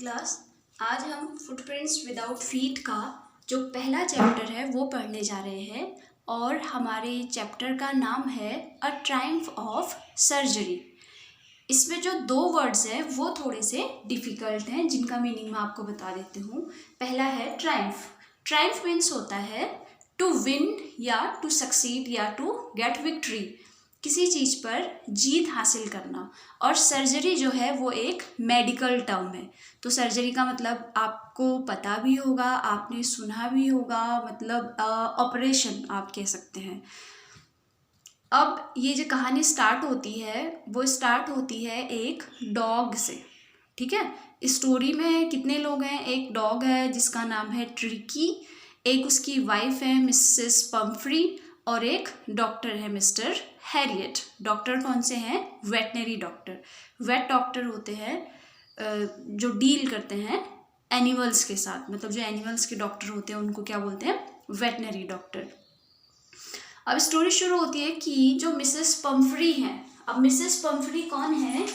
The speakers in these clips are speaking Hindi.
क्लास। आज हम फुटप्रिंट्स विदाउट फीट का जो पहला चैप्टर है वो पढ़ने जा रहे हैं और हमारे चैप्टर का नाम है अ ट्रायम्फ ऑफ सर्जरी। इसमें जो दो वर्ड्स हैं वो थोड़े से डिफ़िकल्ट हैं जिनका मीनिंग मैं आपको बता देती हूँ। पहला है ट्रायम्फ। ट्रायम्फ मीन्स होता है टू विन या टू सक्सीड या टू गेट विक्ट्री, किसी चीज़ पर जीत हासिल करना। और सर्जरी जो है वो एक मेडिकल टर्म है, तो सर्जरी का मतलब आपको पता भी होगा, आपने सुना भी होगा, मतलब ऑपरेशन आप कह सकते हैं। अब ये जो कहानी स्टार्ट होती है वो स्टार्ट होती है एक डॉग से, ठीक है। स्टोरी में कितने लोग हैं? एक डॉग है जिसका नाम है ट्रिकी, एक उसकी वाइफ है मिसेस पम्फ्री और एक डॉक्टर है मिस्टर हैरियट। डॉक्टर कौन से हैं? Veterinary doctor. वेट डॉक्टर होते हैं जो डील करते हैं एनिमल्स के साथ, मतलब जो एनिमल्स के डॉक्टर होते हैं उनको क्या बोलते हैं? Veterinary doctor. अब स्टोरी शुरू होती है कि जो मिसेस पम्फ्री हैं, अब मिसेस पम्फ्री कौन है?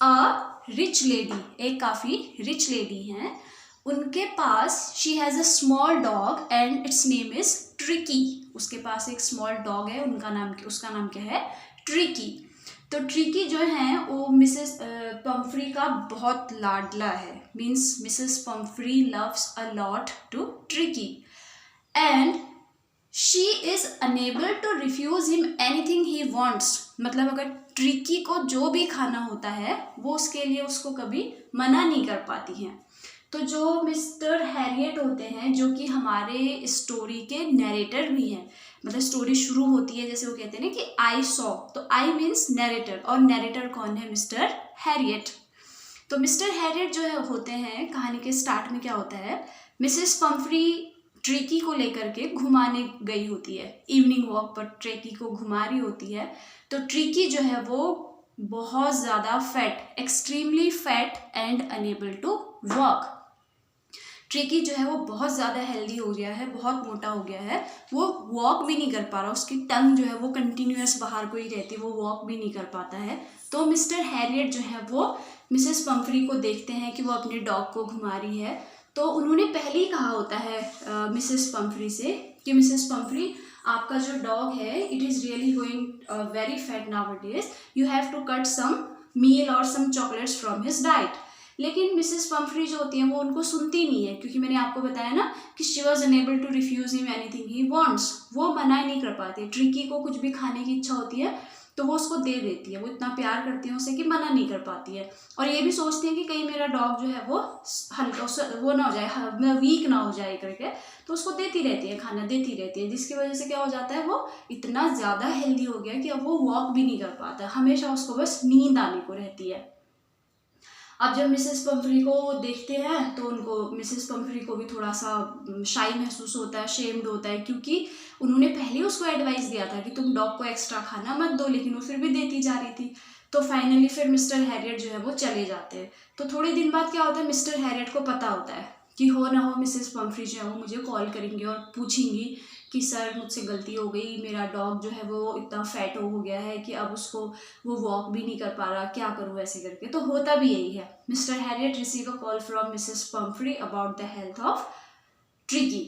अ रिच लेडी, एक काफ़ी रिच लेडी हैं। उनके पास she has a small dog and its name is Tricky. उसके पास एक स्मॉल डॉग है, उसका नाम क्या है? ट्रिकी। तो ट्रिकी जो है वो मिसेस पम्फ्री का बहुत लाडला है, means Mrs Pumphrey loves a lot to Tricki and she is unable to refuse him anything he wants. मतलब अगर ट्रिकी को जो भी खाना होता है वो उसके लिए उसको कभी मना नहीं कर पाती हैं। तो जो मिस्टर हैरियट होते हैं, जो कि हमारे स्टोरी के नैरेटर भी हैं, मतलब स्टोरी शुरू होती है जैसे वो कहते हैं ना कि आई सॉ, तो आई मीन्स नैरेटर, और नैरेटर कौन है? Mister Harriet. तो मिस्टर हैरियट जो है होते हैं, कहानी के स्टार्ट में क्या होता है, मिसेस पम्फ्री ट्रिकी को लेकर के घुमाने गई होती है, इवनिंग वॉक पर ट्रिकी को घुमा रही होती है। तो ट्रिकी जो है वो बहुत ज़्यादा fat, extremely fat and unable to walk. Tricki जो है वो बहुत ज़्यादा हेल्दी हो गया है, बहुत मोटा हो गया है, वो वॉक भी नहीं कर पा रहा, उसकी टंग जो है वो कंटिन्यूअस बाहर को ही रहती है, वो वॉक भी नहीं कर पाता है। तो मिस्टर हैरियट जो है वो मिसेस पम्फ्री को देखते हैं कि वो अपने डॉग को घुमा रही है, तो उन्होंने पहले ही कहा होता है मिसेस पम्फ्री से कि मिसेस पम्फ्री, आपका जो डॉग है it is really going very fat nowadays, you have to cut some meal और some chocolates from his diet. लेकिन मिसेस पम्फ्री जो होती हैं वो उनको सुनती नहीं है, क्योंकि मैंने आपको बताया ना कि she was unable to refuse him anything he wants. वो मना ही नहीं कर पाती। ट्रिकी को कुछ भी खाने की इच्छा होती है तो वो उसको दे देती है, वो इतना प्यार करती है उसे कि मना नहीं कर पाती है। और ये भी सोचती है कि कहीं मेरा डॉग जो है वो हल्का वो ना हो जाए, वीक ना हो जाए करके, तो उसको देती रहती है, खाना देती रहती है, जिसकी वजह से क्या हो जाता है, वो इतना ज़्यादा हेल्दी हो गया कि अब वो वॉक भी नहीं कर पाता, हमेशा उसको बस नींद आने को रहती है। अब जब मिसेस पम्फ्री को देखते हैं तो उनको, मिसेस पम्फ्री को भी थोड़ा सा शाई महसूस होता है, शेम्ड होता है, क्योंकि उन्होंने पहले उसको एडवाइस दिया था कि तुम डॉग को एक्स्ट्रा खाना मत दो, लेकिन वो फिर भी देती जा रही थी। तो फाइनली फिर मिस्टर हैरियट जो है वो चले जाते हैं। तो थोड़े दिन बाद क्या होता है, मिस्टर हैरियट को पता होता है कि हो ना हो मिसेस पम्फ्री जो है वो मुझे कॉल करेंगी और पूछेंगी कि सर मुझसे गलती हो गई, मेरा डॉग जो है वो इतना फैट हो गया है कि अब उसको वो वॉक भी नहीं कर पा रहा, क्या करूँ ऐसे करके। तो होता भी यही है। Mister Harriet receive a call from Mrs Pomfrey about the health of tricky.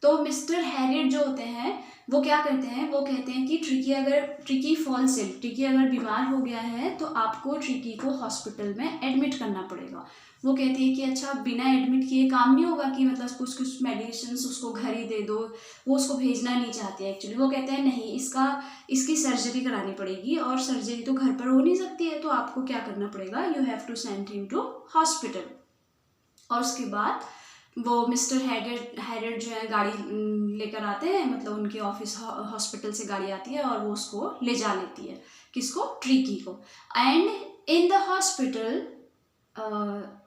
तो मिस्टर हैरियट जो होते हैं वो क्या करते हैं, वो कहते हैं कि ट्रिकी फॉल्स इल, ट्रिकी अगर बीमार हो गया है तो आपको ट्रिकी को हॉस्पिटल में एडमिट करना पड़ेगा। वो कहती है कि अच्छा, बिना एडमिट किए काम नहीं होगा कि मतलब कुछ मेडिसिन उसको घर ही दे दो, वो उसको भेजना नहीं चाहती है एक्चुअली। वो कहते हैं नहीं, इसकी सर्जरी करानी पड़ेगी और सर्जरी तो घर पर हो नहीं सकती है, तो आपको क्या करना पड़ेगा, you have to send him to hospital. और उसके बाद वो मिस्टर हैरियट जो है गाड़ी लेकर आते हैं, मतलब उनके ऑफिस हॉस्पिटल से गाड़ी आती है और वो उसको ले जा लेती है, किसको? ट्रिकी को। And in the hospital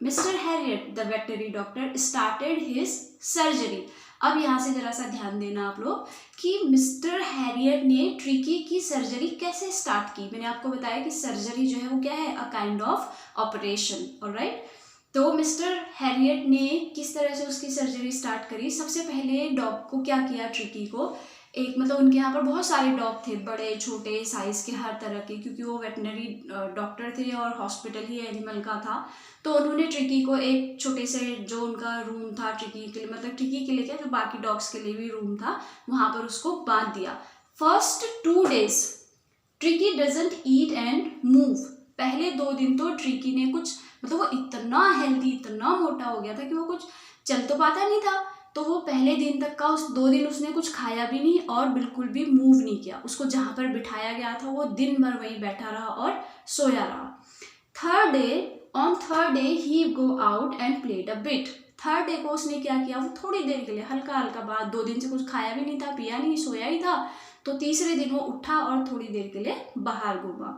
mister Harriet the veterinary doctor started his surgery. अब यहाँ से जरा सा ध्यान देना आप लोग कि मिस्टर हैरियट ने ट्रिकी की सर्जरी कैसे स्टार्ट की। मैंने आपको बताया कि सर्जरी जो है वो क्या है, a kind of operation, alright. तो मिस्टर हैरियट ने किस तरह से उसकी सर्जरी स्टार्ट करी। सबसे पहले डॉग को क्या किया, ट्रिकी को एक मतलब उनके यहाँ पर बहुत सारे डॉग थे, बड़े छोटे साइज़ के हर तरह के, क्योंकि वो वेटनरी डॉक्टर थे और हॉस्पिटल ही एनिमल का था। तो उन्होंने ट्रिकी को एक छोटे से जो उनका रूम था ट्रिकी के लिए, मतलब ट्रिकी के लिए क्या, जो बाकी डॉग्स के लिए भी रूम था, वहाँ पर उसको बांध दिया। First 2 days tricky doesn't eat and move. पहले 2 दिन तो ट्रिकी ने कुछ, मतलब वो इतना हेल्दी, इतना मोटा हो गया था कि वो कुछ चल तो पाता नहीं था। तो वो पहले दिन तक का, उस 2 दिन उसने कुछ खाया भी नहीं और बिल्कुल भी मूव नहीं किया। उसको जहाँ पर बिठाया गया था वो दिन भर वहीं बैठा रहा और सोया रहा। On third day he go out and played a bit. Third day को उसने क्या किया, वो थोड़ी देर के लिए हल्का हल्का, बाद 2 दिन से कुछ खाया भी नहीं था, पिया नहीं, सोया ही था। तो तीसरे दिन वो उठा और थोड़ी देर के लिए बाहर घूमा।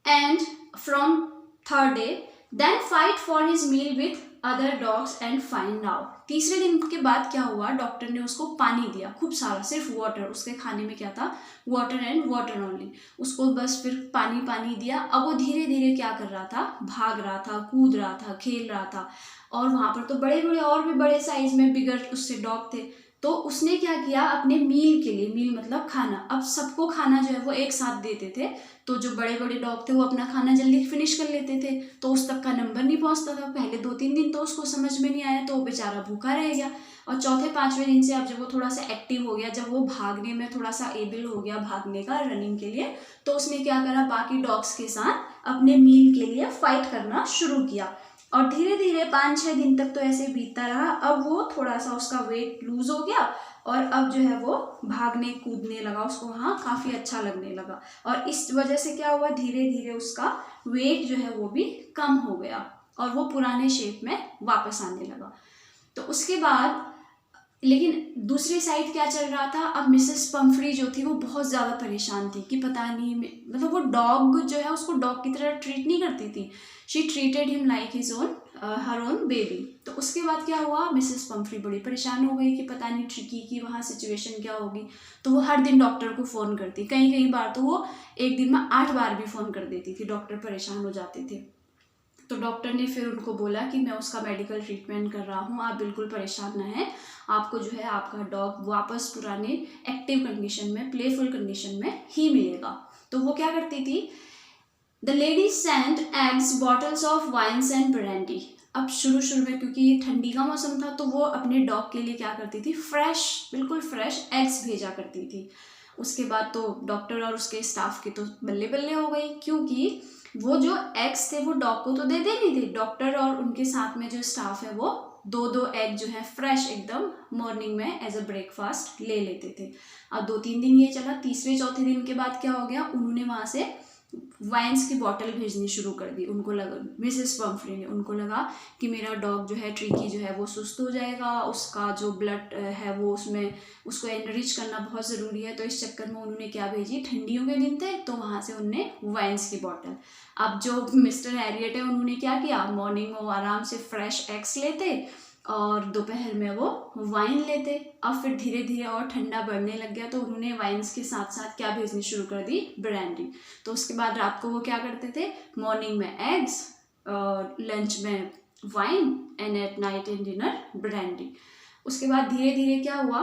And from third day then fight for his meal with other dogs and find out. तीसरे दिन के बाद क्या हुआ, डॉक्टर ने उसको पानी दिया खूब सारा, सिर्फ वाटर। उसके खाने में क्या था, वाटर एंड वाटर ओनली। उसको बस फिर पानी पानी दिया। अब वो धीरे धीरे क्या कर रहा था, भाग रहा था, कूद रहा था, खेल रहा था। और वहाँ पर तो बड़े बड़े और भी बड़े साइज में बिगर उससे डॉग थे। तो उसने क्या किया, अपने मील के लिए, मील मतलब खाना, अब सबको खाना जो है वो एक साथ देते थे। तो जो बड़े बड़े डॉग थे वो अपना खाना जल्दी फिनिश कर लेते थे, तो उस तक का नंबर नहीं पहुंचता था। पहले 2-3 दिन तो उसको समझ में नहीं आया, तो वो बेचारा भूखा रह गया। और चौथे 5वें दिन से अब जब वो थोड़ा सा एक्टिव हो गया, जब वो भागने में थोड़ा सा एबल हो गया, भागने का, रनिंग के लिए, तो उसने क्या करा, बाकी डॉग्स के साथ अपने मील के लिए फाइट करना शुरू किया। और धीरे धीरे 5-6 दिन तक तो ऐसे बीतता रहा। अब वो थोड़ा सा उसका वेट लूज हो गया और अब जो है वो भागने कूदने लगा, उसको वहाँ काफ़ी अच्छा लगने लगा। और इस वजह से क्या हुआ, धीरे धीरे उसका वेट जो है वो भी कम हो गया और वो पुराने शेप में वापस आने लगा। तो उसके बाद लेकिन दूसरी साइड क्या चल रहा था, अब मिसेस पम्फ्री जो थी वो बहुत ज़्यादा परेशान थी कि पता नहीं, मतलब वो डॉग जो है उसको डॉग की तरह ट्रीट नहीं करती थी। She treated him like his own, her own baby. तो उसके बाद क्या हुआ, मिसेस पम्फ्री बड़ी परेशान हो गई कि पता नहीं ट्रिकी की वहाँ सिचुएशन क्या होगी। तो वो हर दिन डॉक्टर को फ़ोन करती, कई बार तो वो एक दिन में 8 बार भी फ़ोन कर देती थी, डॉक्टर परेशान हो जाते थे। तो डॉक्टर ने फिर उनको बोला कि मैं उसका मेडिकल ट्रीटमेंट कर रहा हूँ, आप बिल्कुल परेशान ना हैं, आपको जो है आपका डॉग वापस पुराने एक्टिव कंडीशन में, प्लेफुल कंडीशन में ही मिलेगा। तो वो क्या करती थी, the lady sent eggs, bottles of wines and brandy. अब शुरू में क्योंकि ठंडी का मौसम था तो वो अपने डॉग के लिए क्या करती थी, फ्रेश, बिल्कुल फ्रेश एग्स भेजा करती थी। उसके बाद तो डॉक्टर और उसके स्टाफ की तो बल्ले बल्ले हो गई, क्योंकि वो जो एग्स थे वो डॉग को तो दे नहीं थे। डॉक्टर और उनके साथ में जो स्टाफ है वो 2-2 एग जो है फ्रेश एकदम मॉर्निंग में एज अ ब्रेकफास्ट ले लेते थे। अब 2-3 दिन ये चला। तीसरे चौथे दिन के बाद क्या हो गया, उन्होंने वहाँ से वाइन्स की बॉटल भेजनी शुरू कर दी। उनको लगा, मिसेस पम्फ्री ने, उनको लगा कि मेरा डॉग जो है ट्रिकी जो है वो सुस्त हो जाएगा, उसका जो ब्लड है वो उसमें, उसको एनरिच करना बहुत ज़रूरी है। तो इस चक्कर में उन्होंने क्या भेजी, ठंडियों के दिन थे तो वहाँ से उनने वाइन्स की बॉटल। अब जो मिस्टर हैरियट है उन्होंने क्या किया, मॉर्निंग में वो आराम से फ्रेश एग्स लेते और दोपहर में वो वाइन लेते। अब फिर धीरे धीरे और ठंडा बढ़ने लग गया तो उन्होंने वाइन्स के साथ साथ क्या भेजनी शुरू कर दी, ब्रांडी। तो उसके बाद रात को वो क्या करते थे, मॉर्निंग में एग्स, लंच में wine and at night and dinner brandy. उसके बाद धीरे धीरे क्या हुआ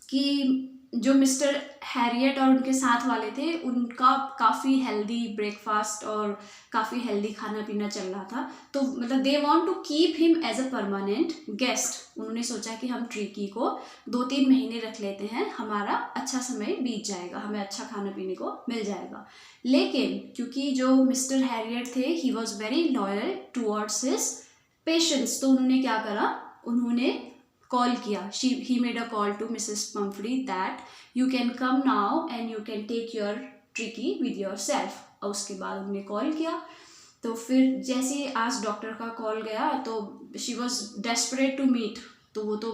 कि जो मिस्टर हैरियट और उनके साथ वाले थे उनका काफ़ी हेल्दी ब्रेकफास्ट और काफ़ी हेल्दी खाना पीना चल रहा था। तो मतलब they want to keep him as a permanent guest. उन्होंने सोचा कि हम ट्रिकी को 2-3 महीने रख लेते हैं, हमारा अच्छा समय बीत जाएगा, हमें अच्छा खाना पीने को मिल जाएगा। लेकिन क्योंकि जो मिस्टर हैरियट थे he was very loyal towards his patients, तो उन्होंने क्या करा, उन्होंने कॉल किया, he made a call to Mrs. Pumphrey that you can come now and you can take your Tricky with yourself। और उसके बाद उन्होंने कॉल किया। तो फिर जैसे आज डॉक्टर का कॉल गया तो she was desperate to meet, तो वो तो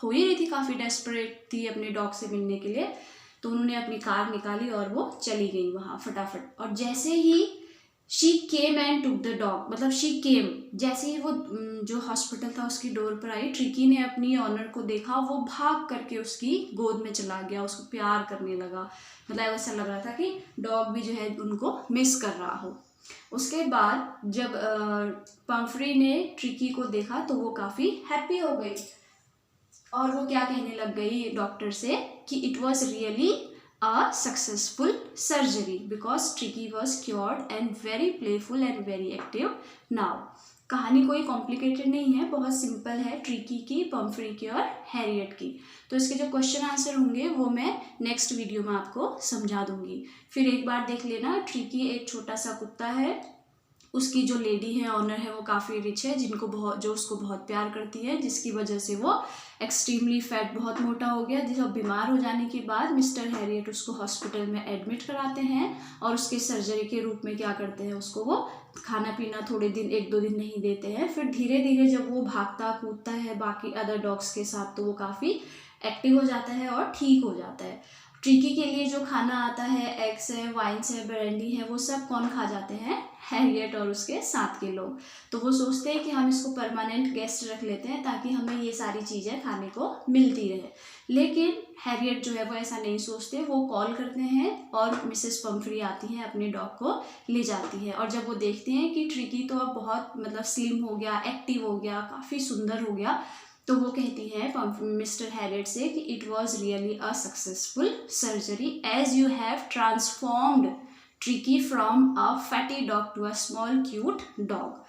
हो ही रही थी, काफ़ी डेस्परेट थी अपने डॉग से मिलने के लिए। तो उन्होंने अपनी कार निकाली और वो चली गई वहाँ फटाफट। और जैसे ही she came and took the dog, मतलब शी केम, जैसे ही वो जो हॉस्पिटल था उसकी डोर पर आई, ट्रिकी ने अपनी ऑनर को देखा, वो भाग करके उसकी गोद में चला गया, उसको प्यार करने लगा। मतलब ऐसा लग रहा था कि डॉग भी जो है उनको मिस कर रहा हो। उसके बाद जब पम्फ्री ने ट्रिकी को देखा तो वो काफ़ी हैप्पी हो गई। और वो क्या कहने लग गई डॉक्टर से कि it was really a successful surgery because tricky was cured and very playful and very active now. कहानी कोई कॉम्प्लिकेटेड नहीं है, बहुत सिंपल है, ट्रिकी की, पम्फ्री की और हैरियट की। तो इसके जो क्वेश्चन आंसर होंगे वो मैं नेक्स्ट वीडियो में आपको समझा दूंगी। फिर एक बार देख लेना, ट्रिकी एक छोटा सा कुत्ता है, उसकी जो लेडी है, ऑनर है, वो काफ़ी रिच है, जो उसको बहुत प्यार करती है, जिसकी वजह से वो एक्सट्रीमली फैट, बहुत मोटा हो गया। जिस बीमार हो जाने के बाद मिस्टर हैरियट उसको हॉस्पिटल में एडमिट कराते हैं और उसके सर्जरी के रूप में क्या करते हैं, उसको वो खाना पीना थोड़े दिन, 1-2 दिन नहीं देते हैं। फिर धीरे धीरे जब वो भागता कूदता है बाकी अदर डॉग्स के साथ तो वो काफ़ी एक्टिव हो जाता है और ठीक हो जाता है। ट्रिकी के लिए जो खाना आता है, एग्स है, वाइन्स है, ब्रांडी है, वो सब कौन खा जाते हैं, हैरियट और उसके साथ के लोग। तो वो सोचते हैं कि हम इसको परमानेंट गेस्ट रख लेते हैं ताकि हमें ये सारी चीज़ें खाने को मिलती रहे। लेकिन हैरियट जो है वो ऐसा नहीं सोचते, वो कॉल करते हैं और मिसेस पम्फ्री आती हैं, अपने डॉग को ले जाती है। और जब वो देखते हैं कि ट्रिकी तो अब बहुत मतलब स्लिम हो गया, एक्टिव हो गया, काफ़ी सुंदर हो गया, तो वो कहती है मिस्टर हैरियट से कि it was really a successful surgery as you have transformed Tricki from a fatty dog to a small cute dog.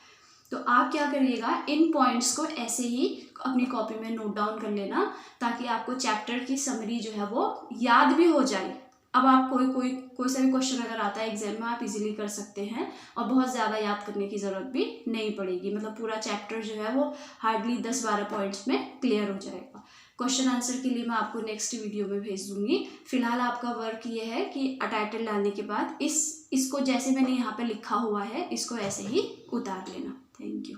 तो आप क्या करिएगा, इन पॉइंट्स को ऐसे ही अपनी कॉपी में नोट डाउन कर लेना ताकि आपको चैप्टर की समरी जो है वो याद भी हो जाए। अब आप कोई सा भी क्वेश्चन अगर आता है एग्जाम में, आप इजीली कर सकते हैं और बहुत ज़्यादा याद करने की ज़रूरत भी नहीं पड़ेगी। मतलब पूरा चैप्टर जो है वो हार्डली 10-12 पॉइंट्स में क्लियर हो जाएगा। क्वेश्चन आंसर के लिए मैं आपको नेक्स्ट वीडियो में भेज दूंगी। फिलहाल आपका वर्क ये है कि टाइटल डालने के बाद इसको जैसे मैंने यहाँ पे लिखा हुआ है इसको ऐसे ही उतार लेना। Thank you.